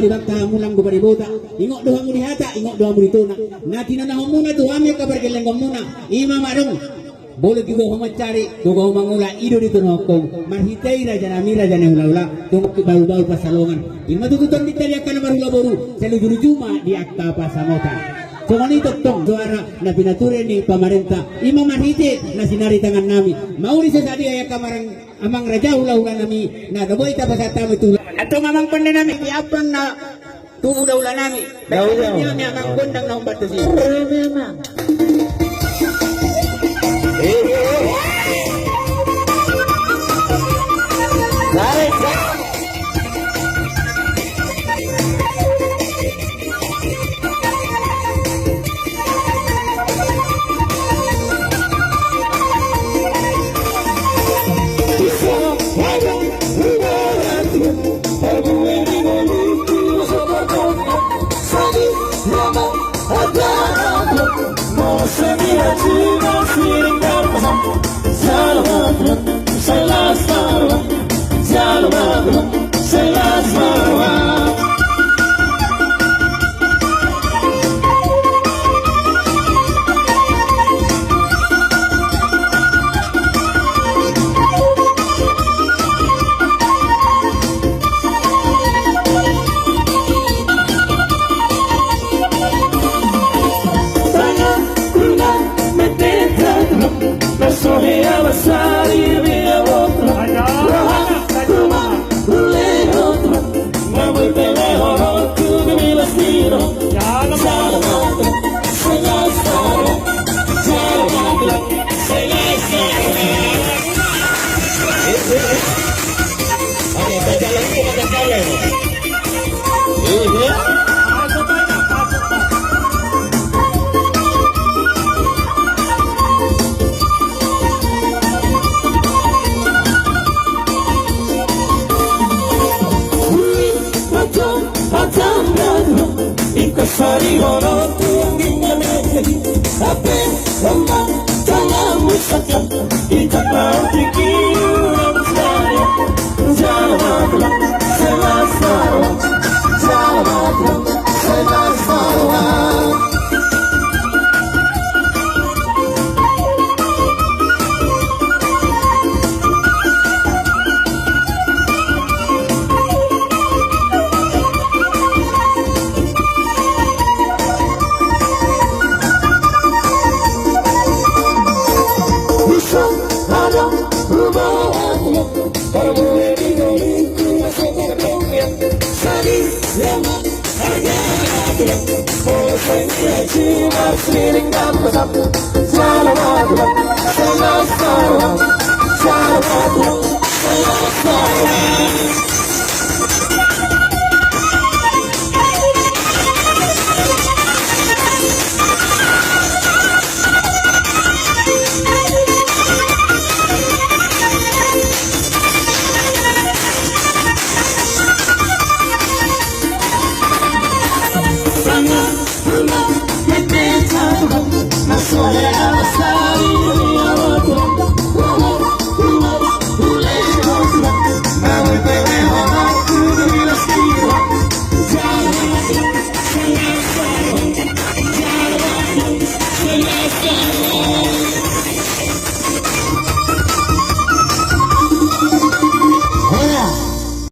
tibag kahamulang gubaributa. Ingok doha mo dihata, ingok doha mo dituna. Na tinanahon muna doha mo kabargalenggong muna. Ima marong. Boleh juga humacari, tugaw mangula ido dito no kong marhitay raja namira jana hula-hula tunggu baru-baru pasalongan. Ima tututan ditanya kana marhula boru, selujuru juma di akta pasamotan. Soalnya itu tong suara na pinature ni pemerintah. Ima marhite na sinari tangan nami. Mau di sesadi ayah kamarang amang raja hula-hula nami. Na doboy tapasata mo itu. Atau mamang pande nami kiapang na tu hula-hula nami. Baiknya ni amang kondang na umbat sih. Memang. Sari horo tunggingnya mehi Ape sama tangan musakam Ikat mau dikiram saya Jalan selasara Jalan selasara Salam